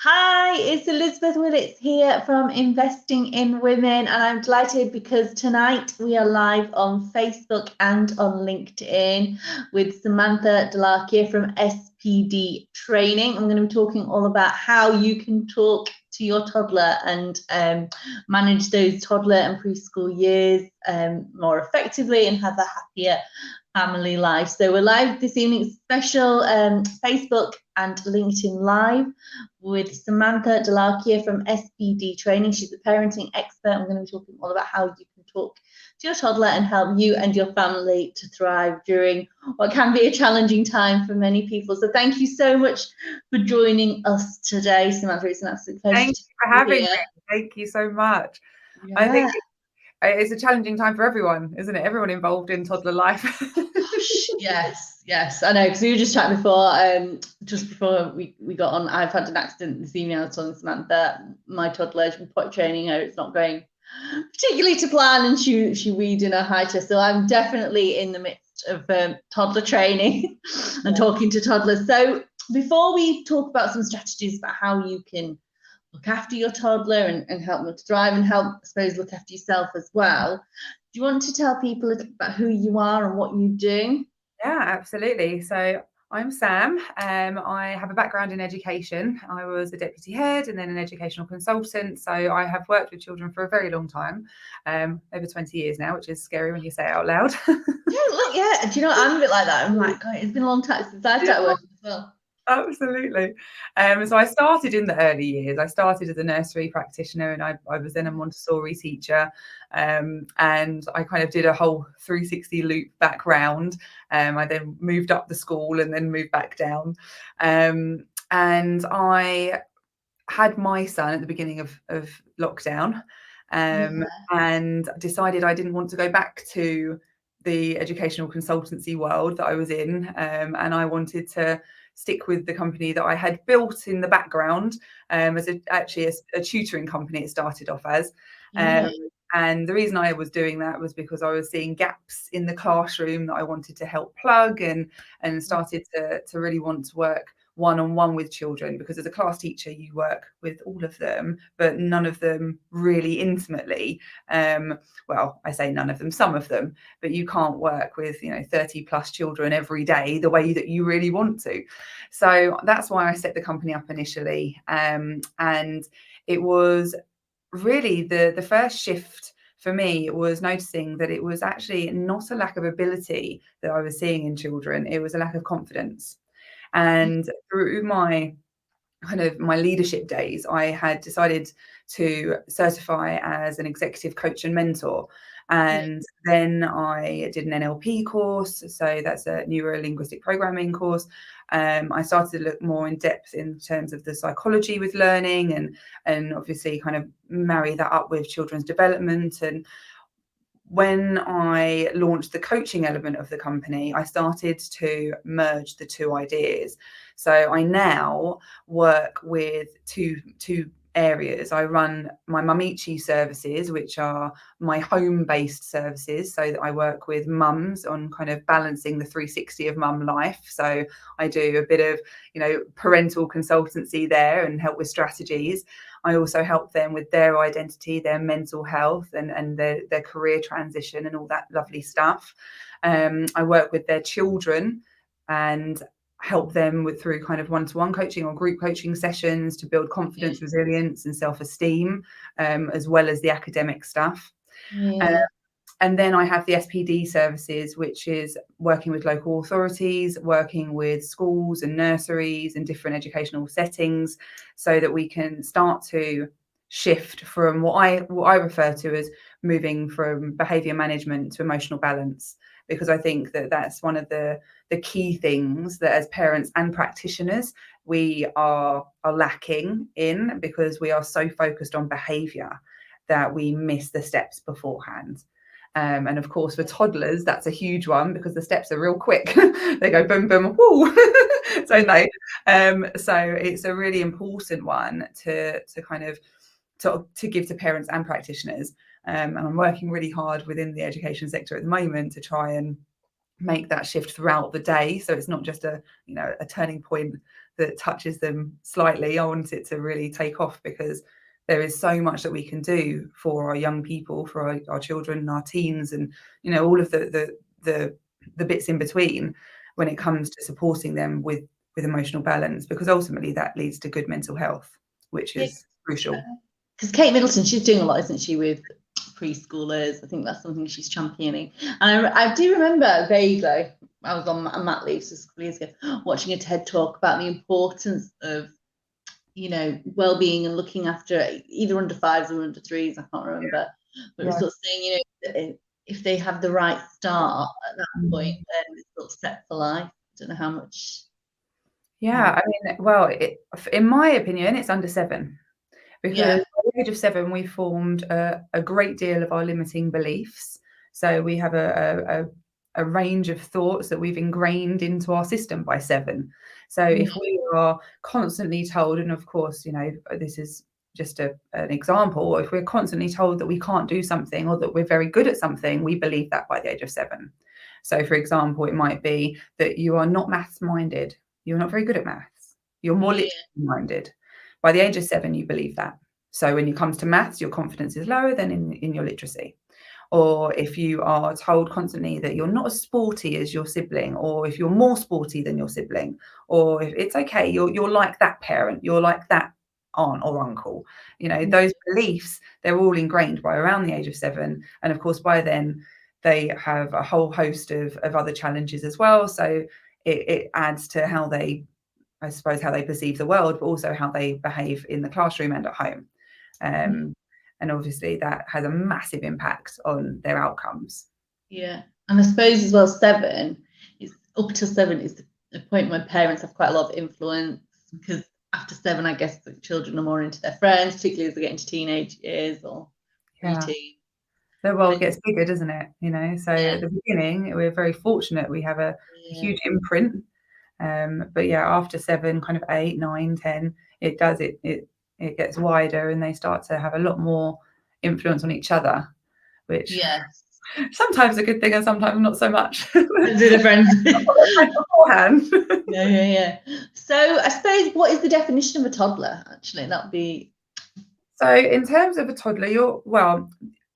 Hi, it's Elizabeth Willits here from Investing in Women, and I'm delighted because tonight we are live on Facebook and on LinkedIn with Samantha from SPD Training. I'm going to be talking all about how you can talk to your toddler and manage those toddler and preschool years more effectively and have a happier family life. So we're live this evening, special Facebook and LinkedIn Live with Samantha from SPD Training. She's a parenting expert. I'm going to be talking all about how you can talk to your toddler and help you and your family to thrive during what can be a challenging time for many people. So thank you so much for joining us today, Samantha. It's an absolute pleasure. Thank you for having me. Thank you so much. Yeah. I think it's a challenging time for everyone, isn't it? Everyone involved in toddler life. Gosh, yes, I know, because we were just chatting before, just before we got on. I've had an accident this evening. I was telling Samantha, my toddler's been potty training her. It's not going particularly to plan, and she weed in her high chest. So I'm definitely in the midst of toddler training and talking to toddlers. So before we talk about some strategies about how you can look after your toddler and help them to thrive and help, I suppose, look after yourself as well, do you want to tell people a little about who you are and what you do? Yeah, absolutely. So I'm Sam. I have a background in education. I was a deputy head and then an educational consultant. So I have worked with children for a very long time, over 20 years now, which is scary when you say it out loud. Yeah. Do you know, I'm a bit like that. I'm like, God, it's been a long time since I started working as well. Absolutely. So I started in the early years. I started as a nursery practitioner, and I was then a Montessori teacher, and I kind of did a whole 360 loop back round. I then moved up the school and then moved back down, and I had my son at the beginning of lockdown, and decided I didn't want to go back to the educational consultancy world that I was in, and I wanted to stick with the company that I had built in the background, as a tutoring company. It started off as, and the reason I was doing that was because I was seeing gaps in the classroom that I wanted to help plug, and started to really want to work one-on-one with children, because as a class teacher you work with all of them but none of them really intimately. Well, I say none of them, some of them, but you can't work with 30 plus children every day the way that you really want to. So that's why I set the company up initially, and it was really the first shift for me was noticing that it was actually not a lack of ability that I was seeing in children, it was a lack of confidence. And through my leadership days, I had decided to certify as an executive coach and mentor. And then I did an NLP course. So that's a neuro-linguistic programming course. I started to look more in depth in terms of the psychology with learning, and obviously kind of marry that up with children's development. And when I launched the coaching element of the company, I started to merge the two ideas. So I now work with two areas. I run my Mumechi services, which are my home-based services, so that I work with mums on kind of balancing the 360 of mum life. So I do a bit of parental consultancy there and help with strategies. I also help them with their identity, their mental health, and their career transition and all that lovely stuff. I work with their children and help them through kind of one-to-one coaching or group coaching sessions to build confidence, resilience, and self-esteem, as well as the academic stuff. And then I have the SPD services, which is working with local authorities, working with schools and nurseries and different educational settings, so that we can start to shift from what I refer to as moving from behaviour management to emotional balance, because I think that that's one of the key things that as parents and practitioners we are lacking in, because we are so focused on behaviour that we miss the steps beforehand. And of course, for toddlers, that's a huge one, because the steps are real quick. They go boom, boom, whoo. So it's a really important one to kind of to give to parents and practitioners. And I'm working really hard within the education sector at the moment to try and make that shift throughout the day, so it's not just a turning point that touches them slightly, I want it to really take off, because there is so much that we can do for our young people, for our children and our teens, and all of the bits in between, when it comes to supporting them with emotional balance, because ultimately that leads to good mental health, which is crucial. Because Kate Middleton, she's doing a lot, isn't she, with preschoolers? I think that's something she's championing. And I do remember vaguely, I was on mat leave just a couple of years ago, watching a TED talk about the importance of, well-being and looking after either under fives or under threes, I can't remember. But it's sort of saying, if they have the right start at that point, then it's sort of set for life. I don't know how much. Yeah, I mean, well, in my opinion, it's under 7. Because by the age of 7, we formed a great deal of our limiting beliefs. So we have a range of thoughts that we've ingrained into our system by 7. So if we are constantly told, and of course, this is just an example, if we're constantly told that we can't do something or that we're very good at something, we believe that by the age of 7. So for example, it might be that you are not maths minded. You're not very good at maths. You're more literally minded. By the age of 7, you believe that. So when it comes to maths, your confidence is lower than in your literacy. Or if you are told constantly that you're not as sporty as your sibling, or if you're more sporty than your sibling, or if it's okay, you're like that parent, you're like that aunt or uncle. Those beliefs, they're all ingrained by around the age of 7. And of course, by then, they have a whole host of other challenges as well. So it adds to how they perceive the world, but also how they behave in the classroom and at home. And obviously that has a massive impact on their outcomes. Yeah. And I suppose as well, 7 is up to 7 is the point where parents have quite a lot of influence, because after 7, I guess the children are more into their friends, particularly as they get into teenage years or preteen. The world gets bigger, doesn't it? So at the beginning, we're very fortunate. We have a huge imprint. But after 7, kind of 8, 9, 10, it gets wider, and they start to have a lot more influence on each other, which sometimes a good thing and sometimes not so much. Do the friends beforehand. So I suppose, what is the definition of a toddler? Actually, that would be. So in terms of a toddler,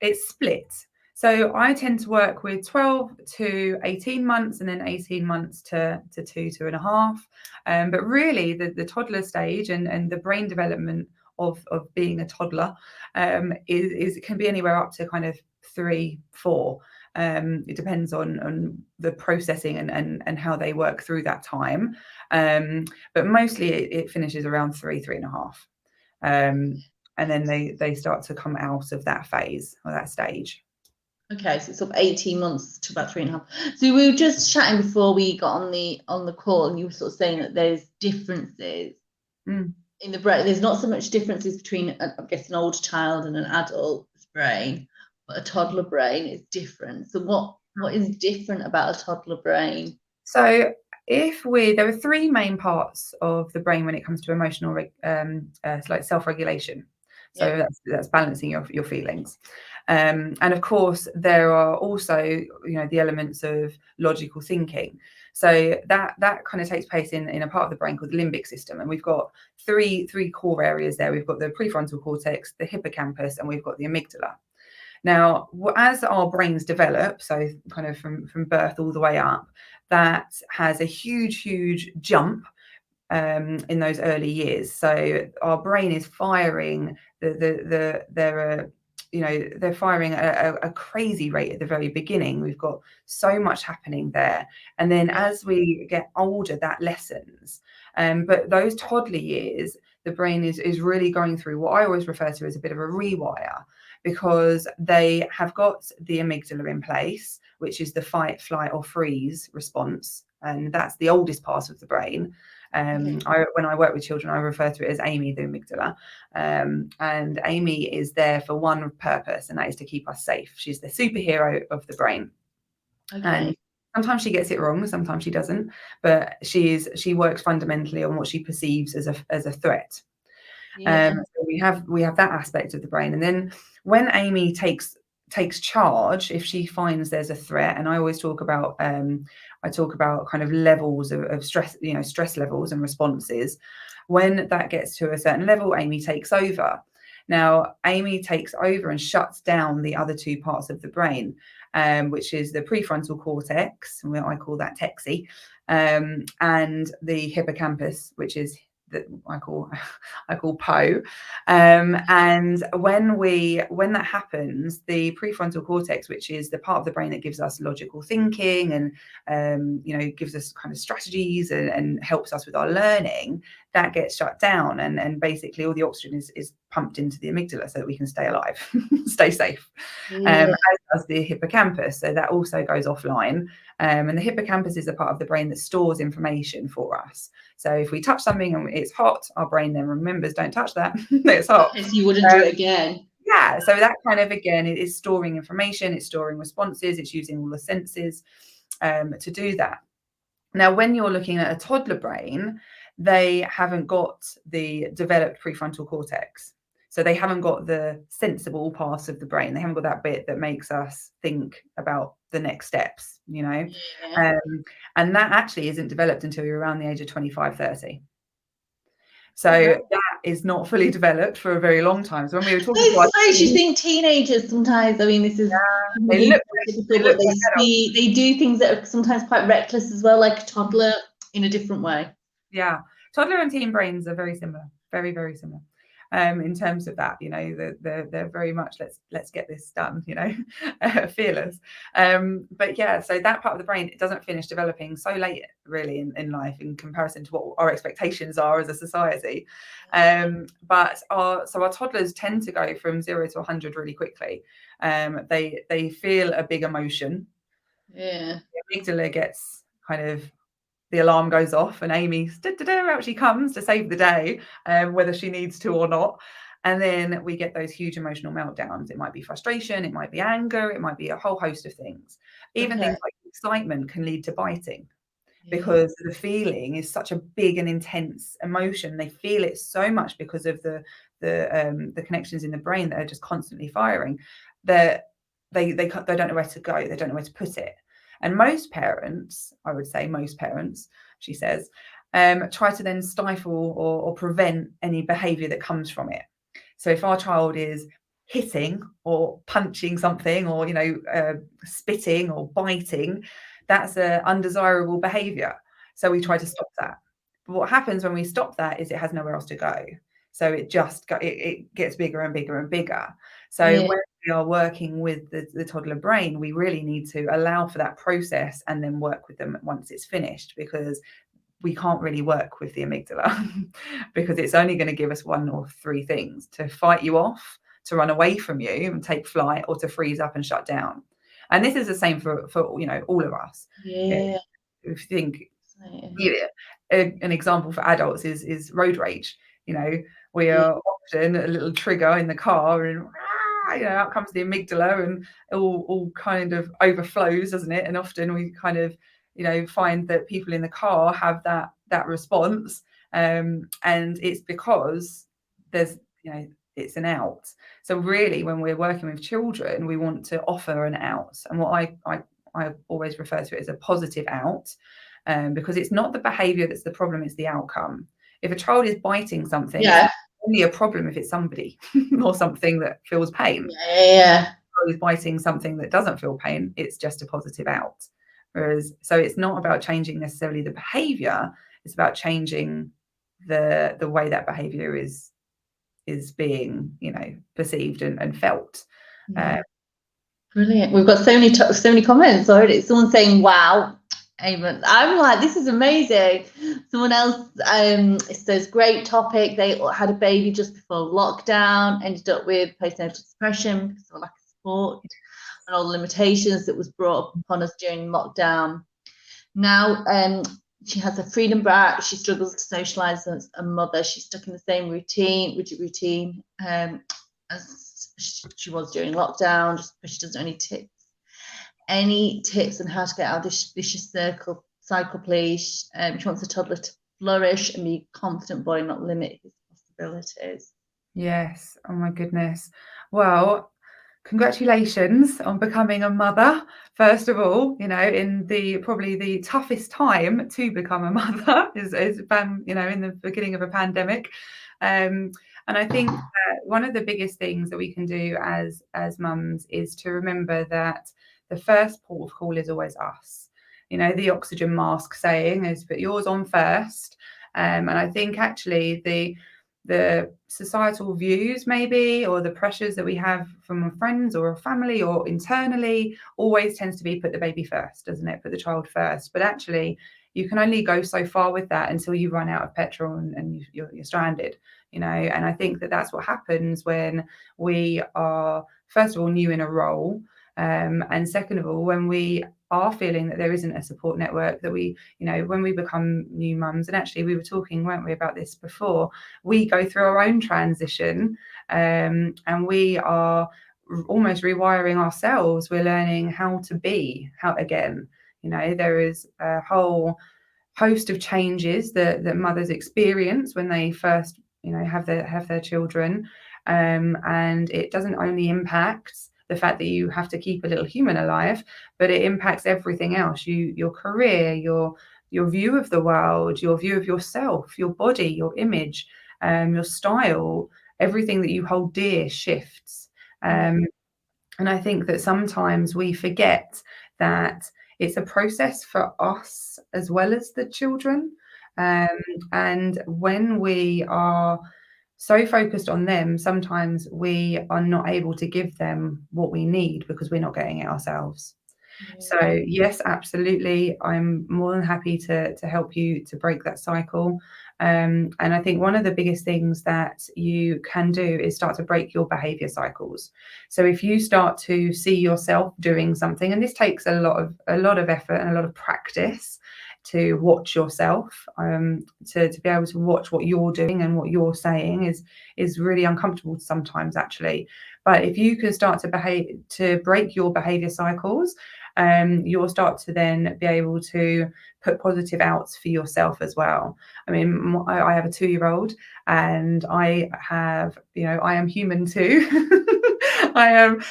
it's split. So I tend to work with 12 to 18 months, and then 18 months to 2.5. But really the toddler stage and the brain development of being a toddler is can be anywhere up to kind of 3, 4. It depends on the processing and how they work through that time. But mostly it finishes around 3, 3.5. And then they start to come out of that phase or that stage. Okay, so it's up 18 months to about 3.5. So we were just chatting before we got on the call, and you were sort of saying that there's differences in the brain. There's not so much differences between, I guess, an older child and an adult's brain, but a toddler brain is different. So what is different about a toddler brain? So there are 3 main parts of the brain when it comes to emotional, like self-regulation. So that's balancing your feelings. And of course, there are also, the elements of logical thinking. So that kind of takes place in a part of the brain called the limbic system. And we've got three core areas there. We've got the prefrontal cortex, the hippocampus, and we've got the amygdala. Now, as our brains develop, so kind of from birth all the way up, that has a huge jump in those early years. So our brain is firing they're firing at a crazy rate at the very beginning. We've got so much happening there. And then as we get older, that lessens. But those toddler years, the brain is really going through what I always refer to as a bit of a rewire, because they have got the amygdala in place, which is the fight, flight, or freeze response. And that's the oldest part of the brain. When I work with children, I refer to it as Amy, the amygdala. And Amy is there for one purpose, and that is to keep us safe. She's the superhero of the brain. And sometimes she gets it wrong, sometimes she doesn't, but she works fundamentally on what she perceives as a threat. So we have that aspect of the brain. And then when Amy takes takes charge if she finds there's a threat. And I always talk about kind of levels of stress, stress levels and responses. When that gets to a certain level, Amy takes over. Now, Amy takes over and shuts down the other two parts of the brain, which is the prefrontal cortex, and I call that TEXI, and the hippocampus, which is that I call PO. And when that happens, the prefrontal cortex, which is the part of the brain that gives us logical thinking and gives us kind of strategies and helps us with our learning, that gets shut down, and basically all the oxygen is pumped into the amygdala so that we can stay alive, stay safe. As does the hippocampus, so that also goes offline. And the hippocampus is the part of the brain that stores information for us. So if we touch something and it's hot, our brain then remembers, don't touch that, it's hot. Because you wouldn't do it again. Yeah, so that kind of, again, it is storing information, it's storing responses, it's using all the senses to do that. Now, when you're looking at a toddler brain, they haven't got the developed prefrontal cortex. So they haven't got the sensible part of the brain. They haven't got that bit that makes us think about the next steps, Yeah. And that actually isn't developed until you're around the age of 25, 30. So that is not fully developed for a very long time. So when we were talking about, you think teenagers sometimes, I mean, this is they look but they do things that are sometimes quite reckless as well, like a toddler in a different way. Yeah, toddler and teen brains are very similar, very, very similar. In terms of that, they're very much let's get this done, fearless. But yeah, so that part of the brain, it doesn't finish developing so late really in life in comparison to what our expectations are as a society. But our toddlers tend to go from 0 to 100 really quickly. They feel a big emotion. Yeah, the amygdala gets kind of, the alarm goes off and Amy out she comes to save the day, whether she needs to or not. And then we get those huge emotional meltdowns. It might be frustration, it might be anger, it might be a whole host of things. Even things like excitement can lead to biting, because the feeling is such a big and intense emotion. They feel it so much because of the connections in the brain that are just constantly firing, that they don't know where to go. They don't know where to put it. And most parents, I would say most parents, she says, try to then stifle or prevent any behavior that comes from it. So if our child is hitting or punching something or, spitting or biting, that's an undesirable behavior. So we try to stop that. But what happens when we stop that is it has nowhere else to go. So it just it gets bigger and bigger and bigger. So when we are working with the toddler brain, we really need to allow for that process and then work with them once it's finished, because we can't really work with the amygdala because it's only going to give us one or three things: to fight you off, to run away from you and take flight, or to freeze up and shut down. And this is the same for all of us. Yeah. If you think, an example for adults is road rage. We are often a little trigger in the car and out comes the amygdala and it all kind of overflows, doesn't it? And often we kind of find that people in the car have that response, and it's because there's it's an out. So really, when we're working with children, we want to offer an out, and what I always refer to it as a positive out, because it's not the behavior that's the problem, it's the outcome. If a child is biting something, it's only a problem if it's somebody or something that feels pain. If is biting something that doesn't feel pain, it's just a positive out. So it's not about changing necessarily the behavior, it's about changing the way that behavior is being perceived and felt. Brilliant. We've got so many comments already. Someone saying wow. I'm like, this is amazing. Someone else says, great topic. They had a baby just before lockdown, ended up with postnatal depression because of lack of support and all the limitations that was brought upon us during lockdown. Now she has a freedom back. She struggles to socialize as a mother. She's stuck in the same rigid routine as she was during lockdown, just because she doesn't know any tips on how to get out of this vicious cycle, please. She wants a toddler to flourish and be a confident boy, not limit his possibilities. Yes. Oh my goodness. Well, congratulations on becoming a mother, first of all, in the probably the toughest time to become a mother is in the beginning of a pandemic. And I think that one of the biggest things that we can do as mums is to remember that the first port of call is always us. The oxygen mask saying is put yours on first. And I think actually the societal views maybe, or the pressures that we have from our friends or a family or internally, always tends to be put the baby first, doesn't it? Put the child first. But actually you can only go so far with that until you run out of petrol and you're stranded, and I think that that's what happens when we are, first of all, new in a role, and second of all, when we are feeling that there isn't a support network, that we, when we become new mums, and actually we were talking, weren't we, about this before, we go through our own transition, and we are almost rewiring ourselves. We're learning how to be, again, there is a whole host of changes that mothers experience when they first, have their children, and it doesn't only impact the fact that you have to keep a little human alive, but it impacts everything else. Your career, your view of the world, your view of yourself, your body, your image, your style, everything that you hold dear shifts. And I think that sometimes we forget that it's a process for us as well as the children. And when we are so focused on them, sometimes we are not able to give them what we need because we're not getting it ourselves. So yes, absolutely, I'm more than happy to help you to break that cycle. And I think one of the biggest things that you can do is start to break your behavior cycles. So if you start to see yourself doing something, and this takes a lot of effort and a lot of practice, to watch yourself, to be able to watch what you're doing and what you're saying is really uncomfortable sometimes, actually. But if you can start to break your behavior cycles, you'll start to then be able to put positive outs for yourself as well. I mean, I have a 2-year-old, and I am human too. I am,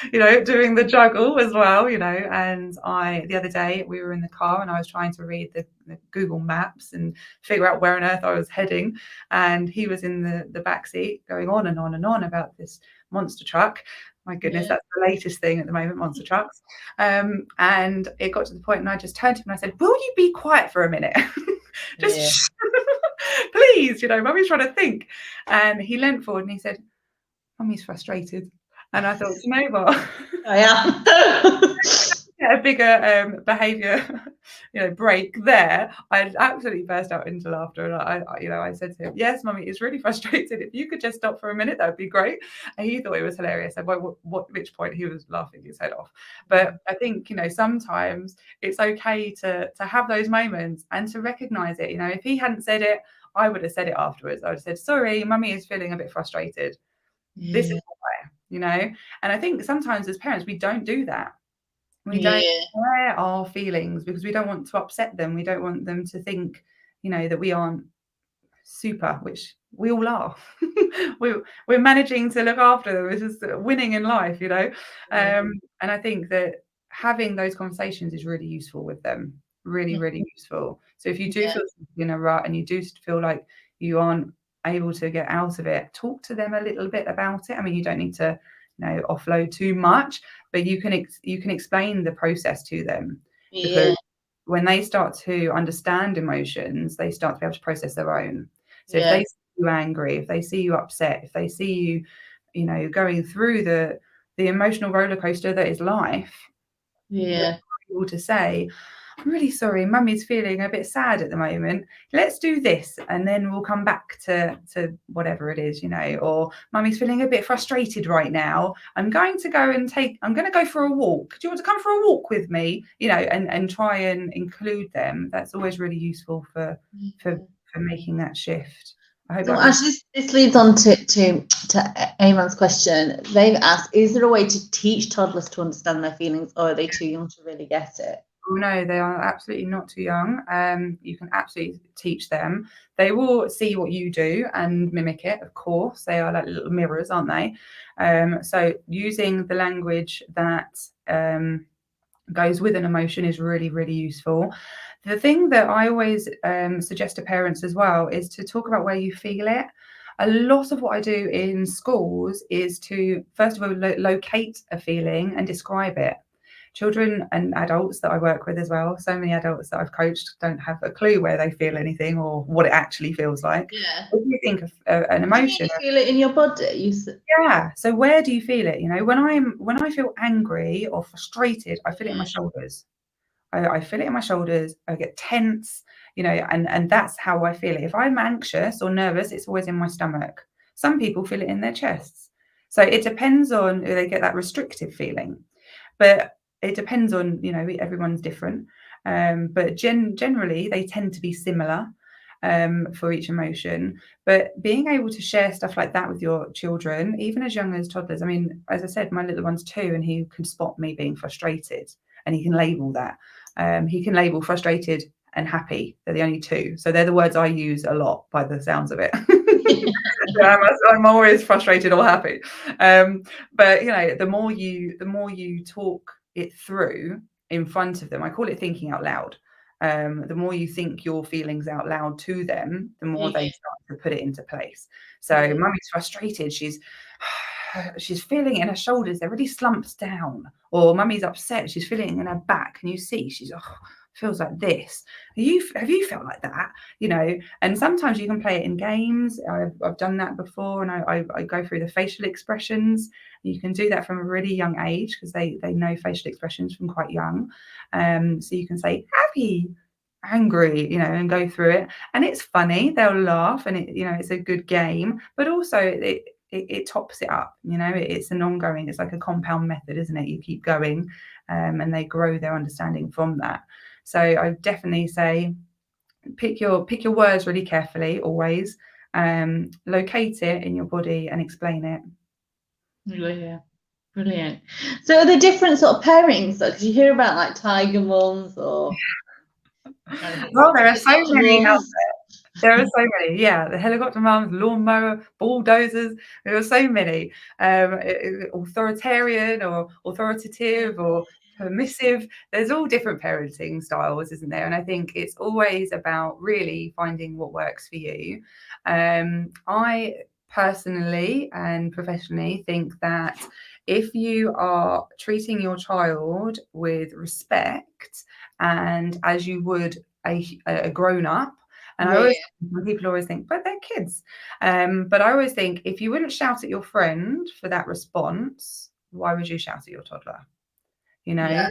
doing the juggle as well, and the other day we were in the car and I was trying to read the Google Maps and figure out where on earth I was heading. And he was in the back seat going on and on and on about this monster truck. My goodness, that's the latest thing at the moment, monster trucks. And it got to the point and I just turned to him and I said, will you be quiet for a minute? Just please, Mummy's trying to think. And he leant forward and he said, Mummy's frustrated. And I thought, you know what? I am. A bigger behavior, break there. I absolutely burst out into laughter, and I said to him, "Yes, Mummy is really frustrated. If you could just stop for a minute, that would be great." And he thought it was hilarious. At which point he was laughing his head off. But I think sometimes it's okay to have those moments and to recognise it. If he hadn't said it, I would have said it afterwards. I would have said, "Sorry, Mummy is feeling a bit frustrated. This is why." And I think sometimes as parents we don't do that. We don't share our feelings because we don't want to upset them. We don't want them to think, that we aren't super, which we all are. we're managing to look after them. It's just winning in life, And I think that having those conversations is really useful with them. Really, really useful. So if you do feel in a rut and you do feel like you aren't able to get out of it, talk to them a little bit about it. I mean, you don't need to offload too much, but you can explain the process to them, because when they start to understand emotions, they start to be able to process their own. So if they see you angry, if they see you upset, if they see you going through the emotional roller coaster that is life, able to say, I'm really sorry, Mummy's feeling a bit sad at the moment. Let's do this and then we'll come back to whatever it is, or Mummy's feeling a bit frustrated right now. I'm going to go for a walk. Do you want to come for a walk with me? And try and include them. That's always really useful for making that shift. I hope actually this leads on to Eamon's question. They've asked, is there a way to teach toddlers to understand their feelings, or are they too young to really get it? Oh, no, they are absolutely not too young. You can absolutely teach them. They will see what you do and mimic it, of course. They are like little mirrors, aren't they? So using the language that goes with an emotion is really, really useful. The thing that I always suggest to parents as well is to talk about where you feel it. A lot of what I do in schools is to, first of all, locate a feeling and describe it. Children and adults that I work with as well, so many adults that I've coached don't have a clue where they feel anything or what it actually feels like. Yeah. If you think of an What do you mean emotion, you feel it in your body? yeah. So where do you feel it? You know, when I feel angry or frustrated, I feel it in my shoulders. I feel it in my shoulders. I get tense, you know, and that's how I feel it. If I'm anxious or nervous, it's always in my stomach. Some people feel it in their chests. So it depends on, they get that restrictive feeling. But it depends on, you know, everyone's different. But generally, they tend to be similar for each emotion. But being able to share stuff like that with your children, even as young as toddlers, I mean, as I said, my little one's 2 and he can spot me being frustrated and he can label that. He can label frustrated and happy. They're the only 2. So they're the words I use a lot by the sounds of it. I'm always frustrated or happy. But you know, the more you talk it through in front of them, I call it thinking out loud. The more you think your feelings out loud to them, the more they start to put it into place. So mummy's frustrated, she's feeling it in her shoulders, they're really slumped down. Or mummy's upset, she's feeling it in her back. Can you see? She's feels like this. Have you felt like that? You know, and sometimes you can play it in games. I've done that before, and I go through the facial expressions. You can do that from a really young age because they know facial expressions from quite young. So you can say happy, angry, you know, and go through it. And it's funny, they'll laugh, and it's a good game, but also it tops it up, you know, it's an ongoing, it's like a compound method, isn't it? You keep going, and they grow their understanding from that. So I definitely say pick your words really carefully always, locate it in your body and explain it. Yeah. Brilliant. So are there different sort of pairings? Because you hear about like tiger mums or Well, there are so many out mums. there. There are so many. Yeah, the helicopter mums, lawnmower, bulldozers. There are so many. Authoritarian or authoritative or permissive. There's all different parenting styles, isn't there? And I think it's always about really finding what works for you. I personally and professionally think that if you are treating your child with respect and as you would a grown up, and I always, people always think, but they're kids. But I always think if you wouldn't shout at your friend for that response, why would you shout at your toddler? You know,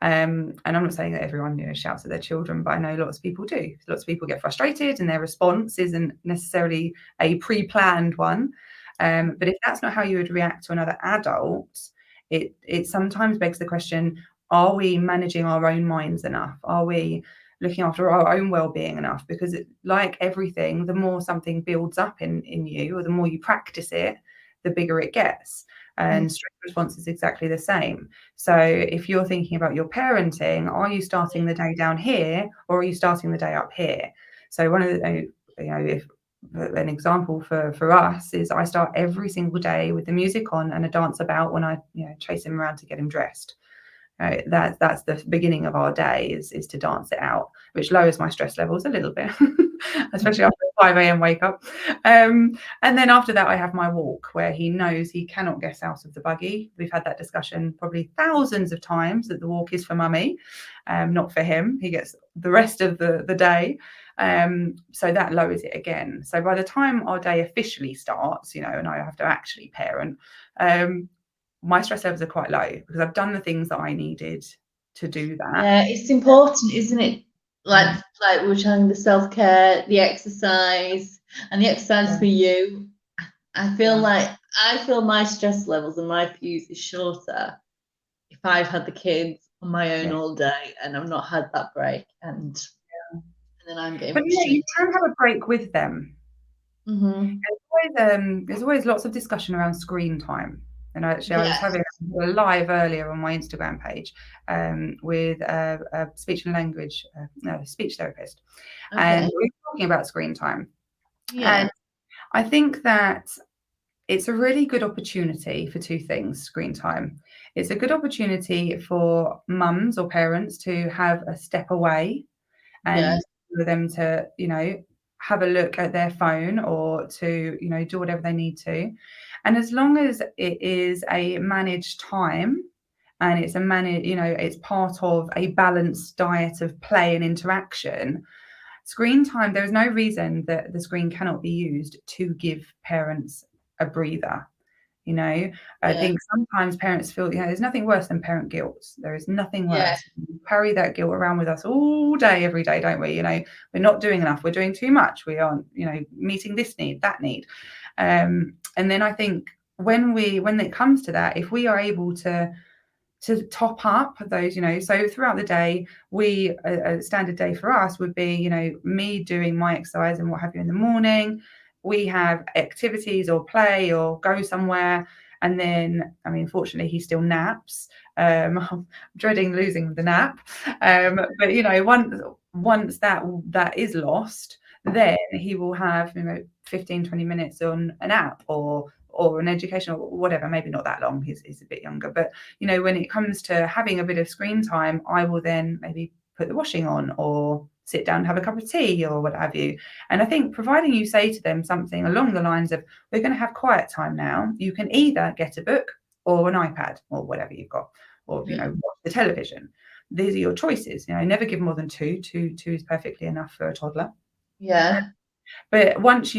and I'm not saying that everyone, shouts at their children, but I know lots of people do. Lots of people get frustrated and their response isn't necessarily a pre-planned one. But if that's not how you would react to another adult, it sometimes begs the question, are we managing our own minds enough? Are we looking after our own well-being enough? Because like everything, the more something builds up in you, or the more you practice it, the bigger it gets. And stress response is exactly the same. So if you're thinking about your parenting, are you starting the day down here or are you starting the day up here? So one of the, if an example for us is I start every single day with the music on and a dance about when I chase him around to get him dressed. That's the beginning of our day is to dance it out, which lowers my stress levels a little bit, especially after a 5 a.m. wake up. And then after that, I have my walk where he knows he cannot get out of the buggy. We've had that discussion probably thousands of times that the walk is for mummy, not for him. He gets the rest of the day. So that lowers it again. So by the time our day officially starts, and I have to actually parent, my stress levels are quite low because I've done the things that I needed to do that. Yeah, it's important, isn't it? Like we were talking, the self-care, the exercise, and the exercise for you. I feel like my stress levels and my fuse is shorter if I've had the kids on my own all day and I've not had that break, and then I'm getting. But you can have a break with them. There's always lots of discussion around screen time. And actually, I was having a live earlier on my Instagram page with a speech and language, speech therapist, and we were talking about screen time. And I think that it's a really good opportunity for two things, screen time. It's a good opportunity for mums or parents to have a step away and for them to, have a look at their phone or to, do whatever they need to. And as long as it is a managed time and it's it's part of a balanced diet of play and interaction, screen time, there is no reason that the screen cannot be used to give parents a breather. I think sometimes parents feel, there's nothing worse than parent guilt. There is nothing worse. We carry that guilt around with us all day, every day, don't we? We're not doing enough. We're doing too much. We aren't, meeting this need, that need. And then I think when it comes to that, if we are able to top up those, so throughout the day, a standard day for us would be, me doing my exercise and what have you in the morning. We have activities or play or go somewhere. And then, fortunately, he still naps. I'm dreading losing the nap. But, once that is lost, then he will have, 15, 20 minutes on an app or an education or whatever, maybe not that long, he's a bit younger. But, when it comes to having a bit of screen time, I will then maybe put the washing on or sit down and have a cup of tea or what have you. And I think providing you say to them something along the lines of, we're going to have quiet time now, you can either get a book or an iPad or whatever you've got, or, watch the television. These are your choices. Never give more than two. Two is perfectly enough for a toddler. But once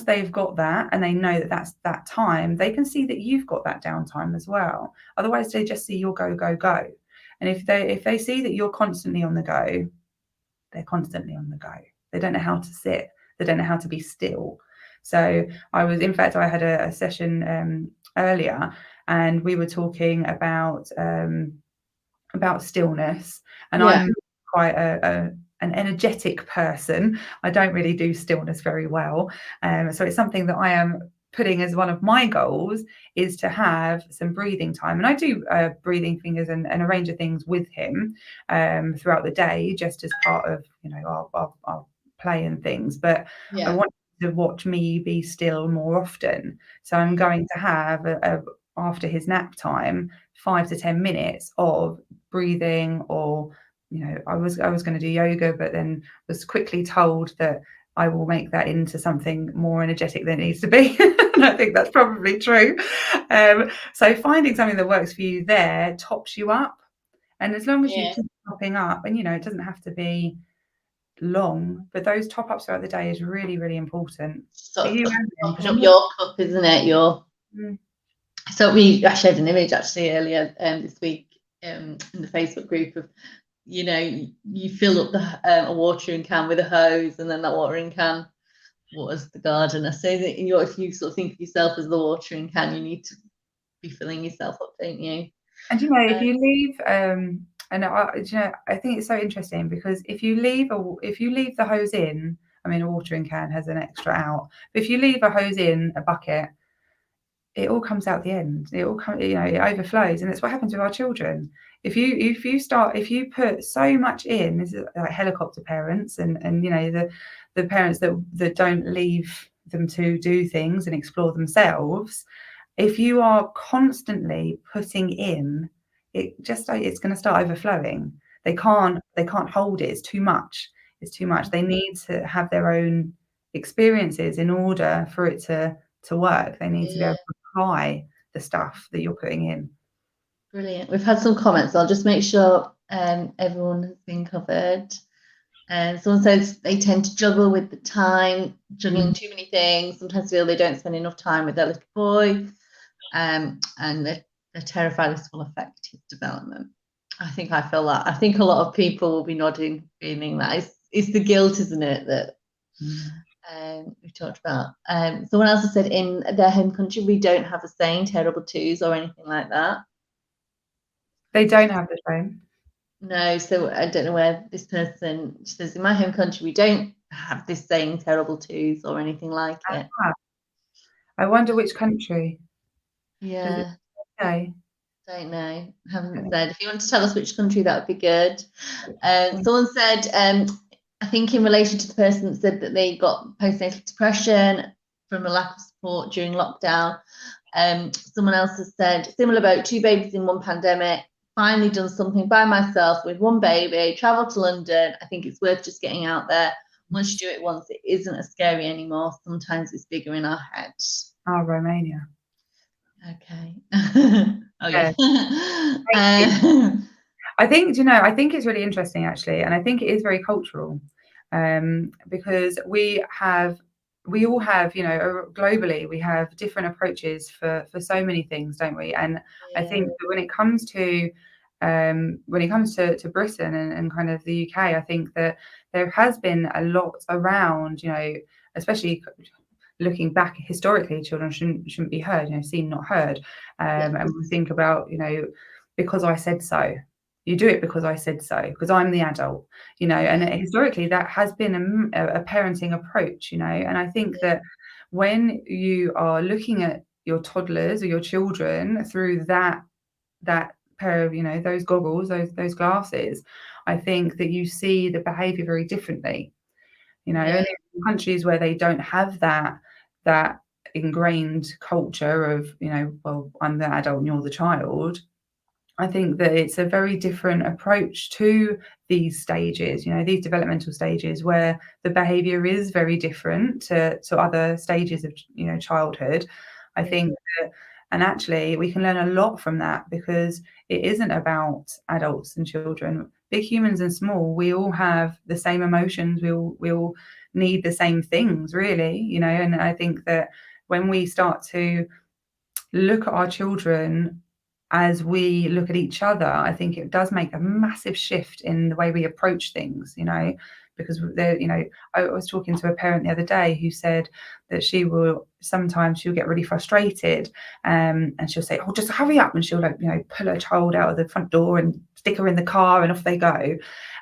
they've got that and they know that that's that time, they can see that you've got that downtime as well. Otherwise, they just see your go, go, go. And if they see that you're constantly on the go, they're constantly on the go. They don't know how to sit. They don't know how to be still. So I had a session earlier, and we were talking about stillness. And I'm quite an energetic person. I don't really do stillness very well. So it's something that I am putting as one of my goals, is to have some breathing time. And I do breathing fingers and a range of things with him throughout the day, just as part of, our play and things. But I want to watch me be still more often. So I'm going to have after his nap time, 5 to 10 minutes of breathing, or I was going to do yoga, but then was quickly told that I will make that into something more energetic than it needs to be. And I think that's probably true. So finding something that works for you there tops you up. And as long as you keep topping up, and it doesn't have to be long, but those top ups throughout the day is really, really important. Topping up your cup, isn't it? So I shared an image actually earlier this week in the Facebook group of, you fill up a watering can with a hose, and then that watering can waters the garden. I say that if you sort of think of yourself as the watering can, you need to be filling yourself up, don't you? And if you leave, and I think it's so interesting, because if you leave the hose in, a watering can has an extra out, but if you leave a hose in a bucket, it all comes out the end. It all comes, it overflows, and it's what happens with our children. If you put so much in, this is like helicopter parents, and the parents that don't leave them to do things and explore themselves. If you are constantly putting in, it's going to start overflowing. They can't hold it. It's too much. They need to have their own experiences in order for it to work. They need to be able to apply the stuff that you're putting in. Brilliant. We've had some comments. I'll just make sure everyone has been covered. And someone says they tend to juggle with the time, juggling too many things. Sometimes feel they don't spend enough time with their little boy, and they're terrified this will affect his development. I think I feel that. I think a lot of people will be nodding, feeling that. It's the guilt, isn't it, that we've talked about. Someone else has said in their home country, we don't have a saying terrible twos or anything like that. They don't have the same. No, so I don't know where this person says, in my home country, we don't have this saying terrible twos or anything like it. I wonder which country. Yeah. Okay. Don't know. Haven't said. If you want to tell us which country, that would be good. Okay. Someone said, I think in relation to the person that said that they got postnatal depression from a lack of support during lockdown. Someone else has said, similar boat, 2 babies in one pandemic, finally done something by myself with 1 baby, travel to London. I think it's worth just getting out there. Once you do it once, it isn't as scary anymore. Sometimes it's bigger in our heads. Oh, Romania. Okay. Oh, yeah. Thank you. I think, I think it's really interesting, actually, and I think it is very cultural, because we all have, globally, we have different approaches for so many things, don't we? And Yeah. I think that when it comes to Britain and kind of the UK, I think that there has been a lot around, especially looking back historically, children shouldn't be heard, seen, not heard. And we think about, because I said so. You do it because I said so, because I'm the adult, and historically that has been a parenting approach, and I think that when you are looking at your toddlers or your children through that pair of, those goggles, those glasses, I think that you see the behavior very differently, and in countries where they don't have that ingrained culture of, well, I'm the adult and you're the child, I think that it's a very different approach to these stages, these developmental stages where the behavior is very different to other stages of, childhood. I think that, and actually we can learn a lot from that, because it isn't about adults and children. Big humans and small, we all have the same emotions. We all need the same things, really, and I think that when we start to look at our children as we look at each other, I think it does make a massive shift in the way we approach things, because I was talking to a parent the other day who said that sometimes she'll get really frustrated, and she'll say, oh, just hurry up, and she'll pull her child out of the front door and stick her in the car and off they go.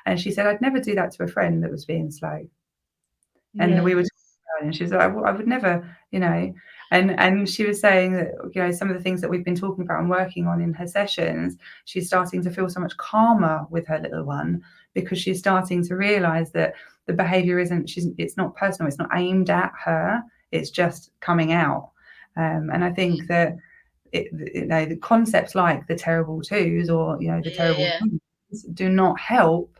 And she said, I'd never do that to a friend that was being slow. And we were talking about it, and she was like, I would never, and she was saying that, some of the things that we've been talking about and working on in her sessions, she's starting to feel so much calmer with her little one, because she's starting to realize that the behavior it's not personal, it's not aimed at her, it's just coming out. And I think that the concepts like the terrible twos or, the terrible twos do not help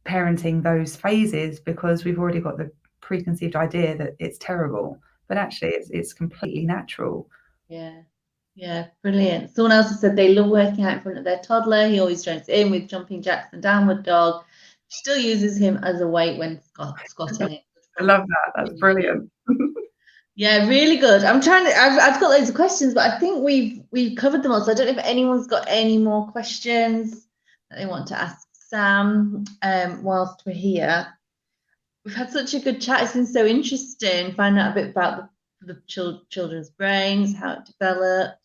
parenting those phases, because we've already got the preconceived idea that it's terrible, but actually it's completely natural. Yeah, brilliant. Someone else has said they love working out in front of their toddler. He always joins in with jumping jacks and downward dog. She still uses him as a weight when squatting. I love that. That's brilliant. Yeah, really good. I've got loads of questions, but I think we've covered them all. So I don't know if anyone's got any more questions that they want to ask Sam whilst we're here. We've had such a good chat. It's been so interesting finding out a bit about the children's brains, how it develops.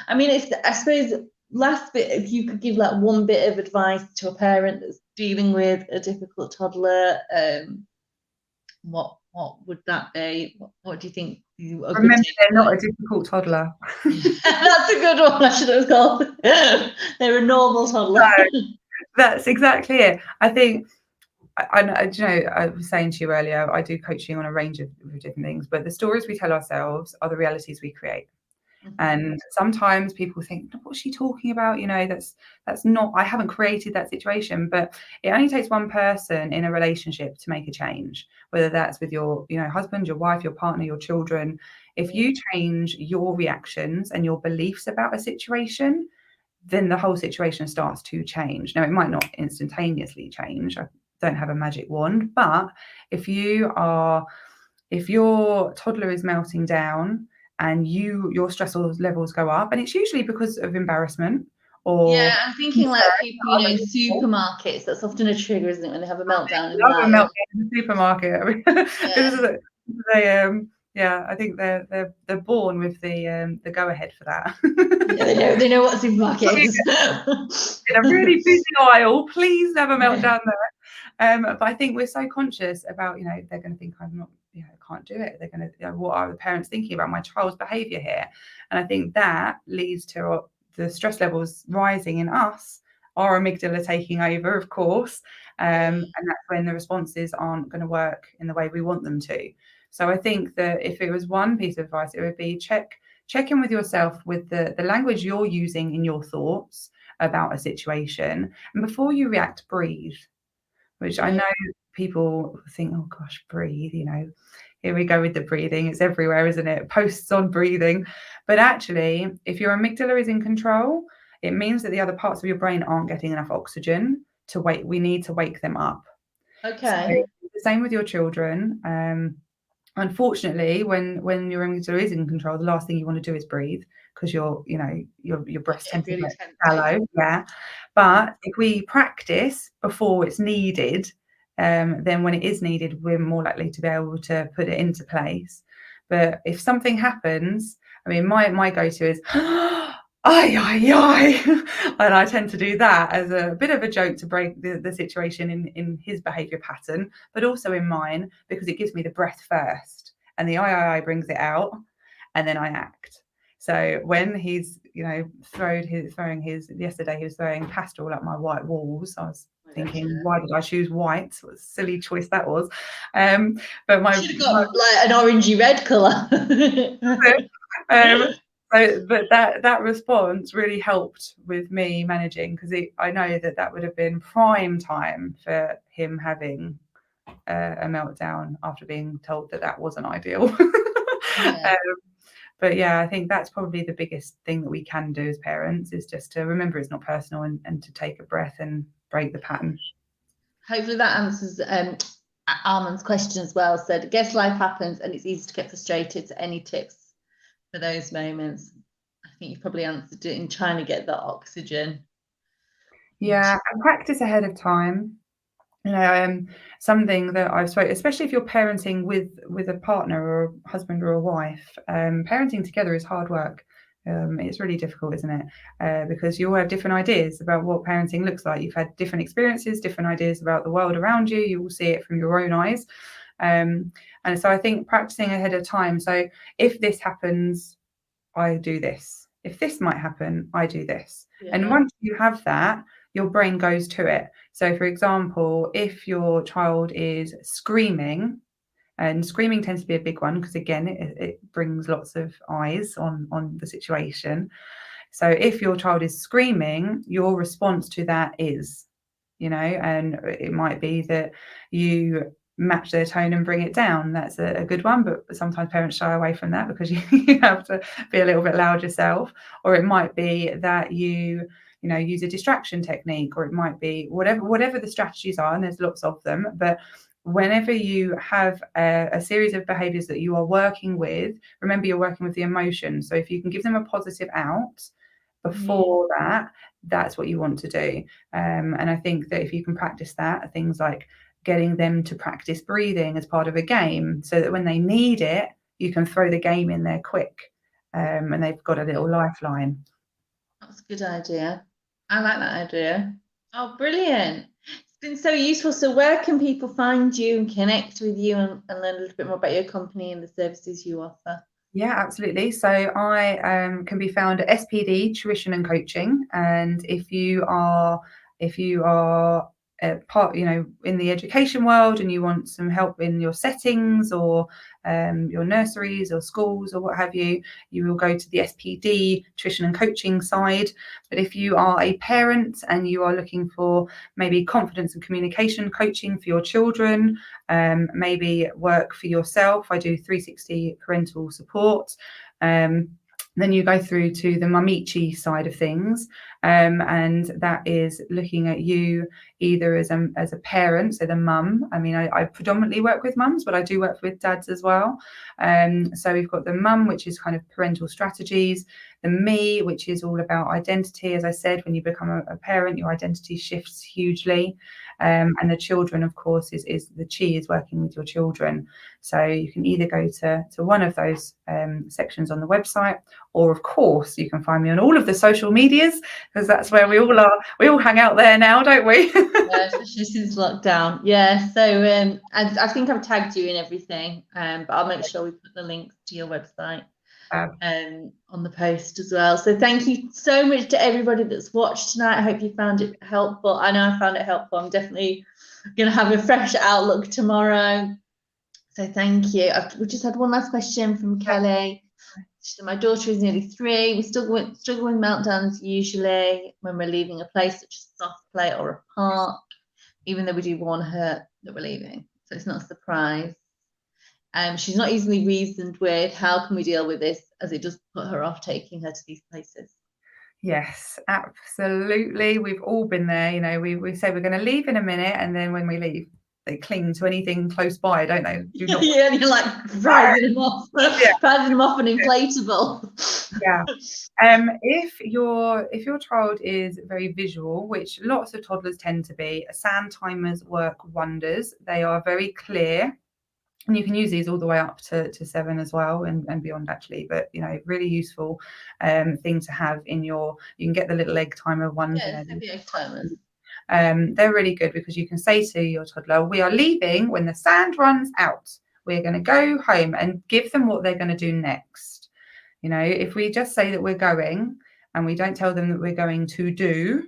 I mean, I suppose last bit, if you could give like one bit of advice to a parent that's dealing with a difficult toddler, what would that be? What do you think? Remember, they're not a difficult toddler. That's a good one. I should have called. They're a normal toddler. No, that's exactly it. I think. I was saying to you earlier, I do coaching on a range of different things, but the stories we tell ourselves are the realities we create. And sometimes people think, what's she talking about? That's not, I haven't created that situation. But it only takes one person in a relationship to make a change, whether that's with your, husband, your wife, your partner, your children. If you change your reactions and your beliefs about a situation, then the whole situation starts to change. Now, it might not instantaneously change. I don't have a magic wand, but if your toddler is melting down and your stress levels go up, and it's usually because of embarrassment or I'm thinking like people, in supermarkets, that's often a trigger, isn't it, when they have a meltdown? I love a meltdown in the supermarket. I think they're born with the go ahead for that. They know what supermarket is. In a really busy aisle, please have a meltdown there. But I think we're so conscious about, they're going to think I'm not can't do it. They're going to, what are the parents thinking about my child's behavior here? And I think that leads to the stress levels rising in us, our amygdala taking over, of course. And that's when the responses aren't going to work in the way we want them to. So I think that if it was one piece of advice, it would be check in with yourself with the language you're using in your thoughts about a situation. And before you react, breathe, which I know people think, oh gosh, breathe, here we go with the breathing. It's everywhere, isn't it? Posts on breathing. But actually, if your amygdala is in control, it means that the other parts of your brain aren't getting enough oxygen to wake. We need to wake them up. Okay. So the same with your children. Unfortunately, when your amygdala is in control, the last thing you want to do is breathe, because your breaths tend to get shallow. Yeah. But if we practice before it's needed, then when it is needed, we're more likely to be able to put it into place. But if something happens, I mean, my go-to is and I tend to do that as a bit of a joke to break the situation in his behavior pattern, but also in mine, because it gives me the breath first, and the I brings it out, and then I act. So when he's yesterday he was throwing pastel up my white walls, I was thinking, why did I choose white? What a silly choice that was. But my should have got like an orangey red colour. But that response really helped with me managing, because I know that would have been prime time for him having a meltdown after being told that wasn't ideal. Yeah. But yeah, I think that's probably the biggest thing that we can do as parents, is just to remember it's not personal, and to take a breath and break the pattern. Hopefully that answers Armand's question as well. Said, I guess life happens and it's easy to get frustrated. So any tips for those moments? I think you've probably answered it in trying to get that oxygen. Yeah, and practice ahead of time. Something that I've spoken, especially if you're parenting with a partner or a husband or a wife, parenting together is hard work. It's really difficult, isn't it? Because you all have different ideas about what parenting looks like. You've had different experiences, different ideas about the world around you. You will see it from your own eyes. And so I think practicing ahead of time. So if this happens, I do this. If this might happen, I do this. Yeah. And once you have that, your brain goes to it. So for example, if your child is screaming, and screaming tends to be a big one, because again, it brings lots of eyes on the situation. So if your child is screaming, your response to that is, and it might be that you match their tone and bring it down. That's a good one, but sometimes parents shy away from that because you have to be a little bit loud yourself. Or it might be that you use a distraction technique, or it might be whatever the strategies are, and there's lots of them. But whenever you have a series of behaviors that you are working with, remember you're working with the emotion. So if you can give them a positive out before that's what you want to do. And I think that if you can practice that, things like getting them to practice breathing as part of a game, so that when they need it, you can throw the game in there quick, and they've got a little lifeline. That's a good idea. I like that idea. Oh, brilliant. It's been so useful. So where can people find you and connect with you and learn a little bit more about your company and the services you offer? Yeah, absolutely. So I can be found at SPD Tuition and Coaching. And if you are part, in the education world, and you want some help in your settings, or your nurseries or schools or what have you, you will go to the SPD Tuition and Coaching side. But if you are a parent and you are looking for maybe confidence and communication coaching for your children, maybe work for yourself, I do 360 parental support. Then you go through to the Mumechi side of things, and that is looking at you either as a parent, so the mum. I mean, I predominantly work with mums, but I do work with dads as well. So we've got the mum, which is kind of parental strategies, the me, which is all about identity. As I said, when you become a parent, your identity shifts hugely. And the children, of course, is the chi is working with your children. So you can either go to one of those sections on the website, or of course you can find me on all of the social medias. because that's where we all are. We all hang out there now, don't we? Yeah, especially since lockdown. Yeah, so I think I've tagged you in everything, but I'll make sure we put the links to your website on the post as well. So thank you so much to everybody that's watched tonight. I hope you found it helpful. I know I found it helpful. I'm definitely going to have a fresh outlook tomorrow. So thank you. We just had one last question from Kelly. So my daughter is nearly 3. We struggle with meltdowns usually when we're leaving a place such as a soft play or a park, even though we do warn her that we're leaving. So it's not a surprise. She's not easily reasoned with. How can we deal with this, as it does put her off taking her to these places? Yes, absolutely. We've all been there. You know, we say we're going to leave in a minute, and then when we leave, they cling to anything close by, don't they? Do not. Yeah, and you're like prizing them off, prizing them off an inflatable. Yeah. If your child is very visual, which lots of toddlers tend to be, sand timers work wonders. They are very clear. And you can use these all the way up to 7 as well, and beyond actually, but you know, really useful thing to have in your, you can get the little egg timer ones. Yeah, the egg timers. They're really good because you can say to your toddler, we are leaving when the sand runs out. We're going to go home, and give them what they're going to do next. You know, if we just say that we're going and we don't tell them that we're going to do,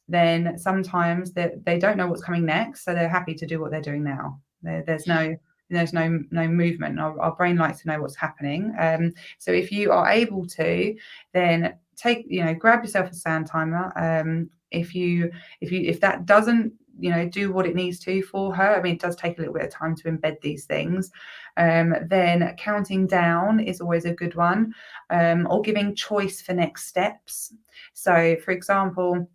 then sometimes they don't know what's coming next, so they're happy to do what they're doing now. There's no movement. Our brain likes to know what's happening. So if you are able to, then grab yourself a sand timer. If that doesn't do what it needs to for her, I mean, it does take a little bit of time to embed these things, then counting down is always a good one, or giving choice for next steps. So for example,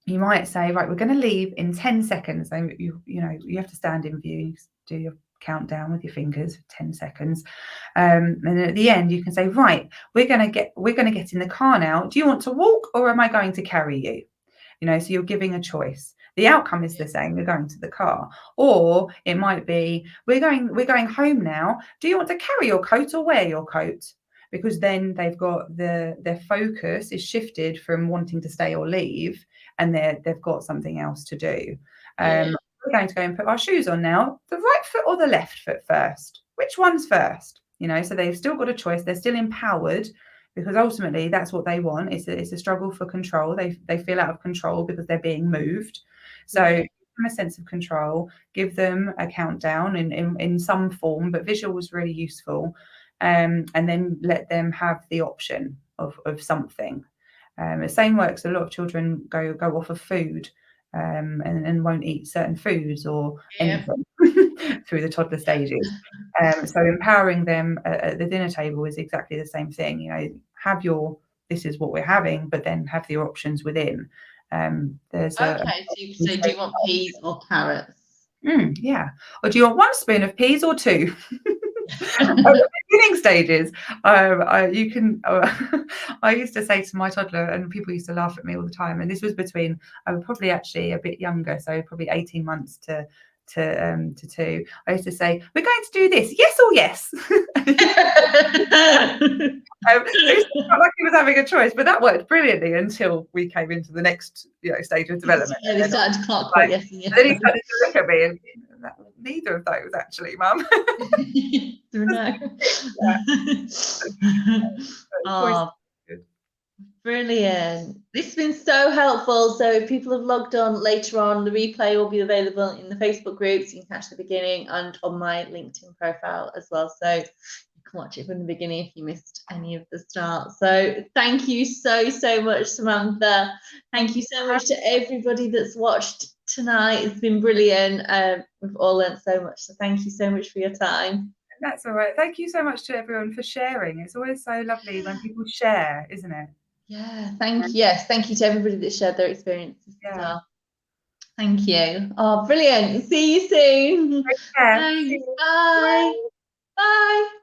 you might say, right, we're going to leave in 10 seconds. And you have to stand in view, you do your countdown with your fingers for 10 seconds. And then at the end, you can say, right, we're going to get in the car now. Do you want to walk, or am I going to carry you? So you're giving a choice. The outcome is the same. We're going to the car. Or it might be, we're going home now. Do you want to carry your coat or wear your coat? Because then they've got their focus is shifted from wanting to stay or leave, and they've got something else to do. We're going to go and put our shoes on now. The right foot or the left foot first? Which one's first? So they've still got a choice. They're still empowered, because ultimately that's what they want. It's a struggle for control. They feel out of control because they're being moved. So give them a sense of control, give them a countdown in some form, but visual was really useful. And then let them have the option of something. The same works. A lot of children go off of food and won't eat certain foods or anything through the toddler stages. So empowering them at the dinner table is exactly the same thing. Have this is what we're having, but then have your options within. So do you want peas or carrots? Yeah. Or do you want 1 spoon of peas or 2? At the beginning stages, I used to say to my toddler, and people used to laugh at me all the time, and this was between, I was probably actually a bit younger, so probably 18 months to 2. I used to say, we're going to do this, yes or yes. It felt like he was having a choice, but that worked brilliantly until we came into the next stage of development. Yeah, they started to clockwork, yes and yes. Then he started to look at me and, neither of those actually, Mum. No. Oh, brilliant. This has been so helpful. So if people have logged on later on, the replay will be available in the Facebook groups. You can catch the beginning and on my LinkedIn profile as well. So you can watch it from the beginning if you missed any of the start. So thank you so much, Samantha. Thank you so much to everybody that's watched tonight. It's been brilliant. We've all learned so much. So thank you so much for your time. That's all right. Thank you so much to everyone for sharing. It's always so lovely when people share, isn't it? Yeah, thank you to everybody that shared their experiences as well. Thank you. Oh, brilliant. See you soon. Take care. Thanks. Bye. Bye.